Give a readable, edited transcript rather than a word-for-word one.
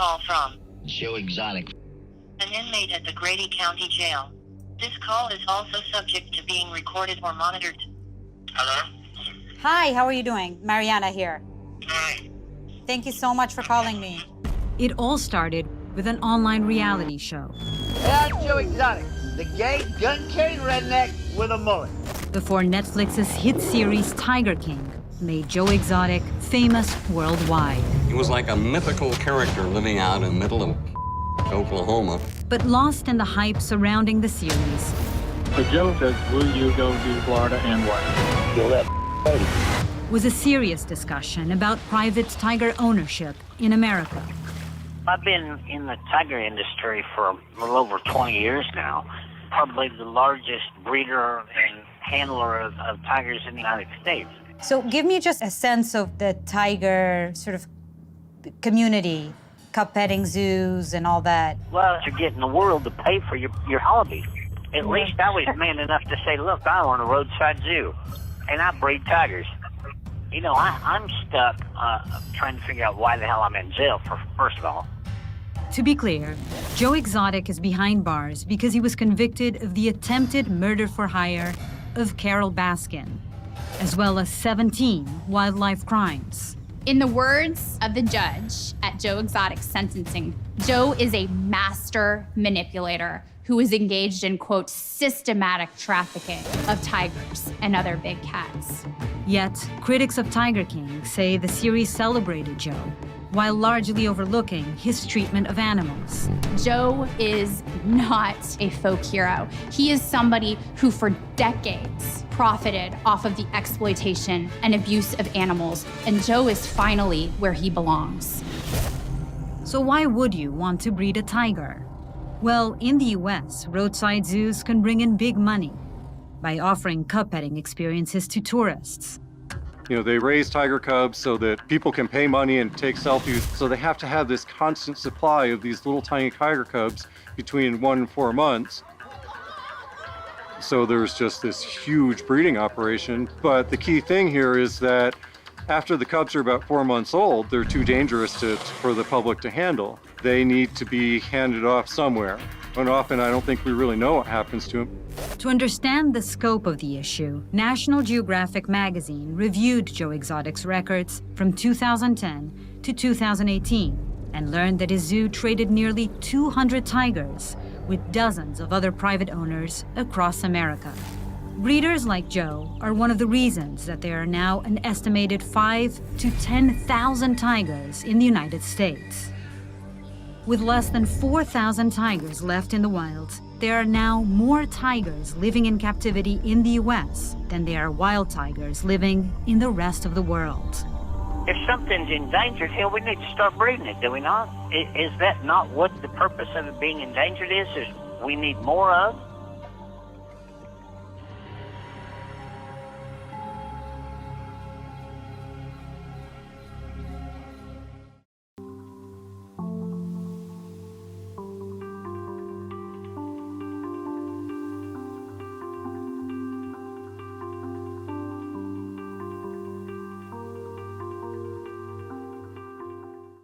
call from Joe Exotic. an inmate at the Grady County Jail. This call is also subject to being recorded or monitored. Hello? Hi, how are you doing? Mariana here. Hi. Thank you so much for calling me. It all started with an online reality show. Hey, I'm Joe Exotic, the gay, gun-carrying redneck with a mullet. Before Netflix's hit series Tiger King made Joe Exotic famous worldwide. He was like a mythical character living out in the middle of Oklahoma. But lost in the hype surrounding the series, So Joe says, will you go to Florida and what? Kill that lady. was a serious discussion about private tiger ownership in America. I've been in the tiger industry for a little over 20 years now. Probably the largest breeder and handler of tigers in the United States. So give me just a sense of the tiger sort of community, cup petting zoos and all that. Well, you're getting the world to pay for your hobby. At least I was man enough to say, look, I own a roadside zoo, and I breed tigers. You know, I'm stuck trying to figure out why the hell I'm in jail, first of all. To be clear, Joe Exotic is behind bars because he was convicted of the attempted murder for hire of Carol Baskin, as well as 17 wildlife crimes. In the words of the judge at Joe Exotic's sentencing, Joe is a master manipulator who is engaged in, quote, systematic trafficking of tigers and other big cats. Yet, critics of Tiger King say the series celebrated Joe, while largely overlooking his treatment of animals. Joe is not a folk hero. He is somebody who for decades profited off of the exploitation and abuse of animals, and Joe is finally where he belongs. So why would you want to breed a tiger? Well, in the US, roadside zoos can bring in big money by offering cub petting experiences to tourists. You know, they raise tiger cubs so that people can pay money and take selfies. So they have to have this constant supply of these little tiny tiger cubs between 1 and 4 months. So there's just this huge breeding operation. But the key thing here is that after the cubs are about 4 months old, they're too dangerous for the public to handle. They need to be handed off somewhere. And often I don't think we really know what happens to them. To understand the scope of the issue, National Geographic magazine reviewed Joe Exotic's records from 2010 to 2018 and learned that his zoo traded nearly 200 tigers with dozens of other private owners across America. Breeders like Joe are one of the reasons that there are now an estimated 5,000 to 10,000 tigers in the United States. With less than 4,000 tigers left in the wild, there are now more tigers living in captivity in the US than there are wild tigers living in the rest of the world. If something's endangered, hell, we need to start breeding it, do we not? Is that not what the purpose of it being endangered is we need more of?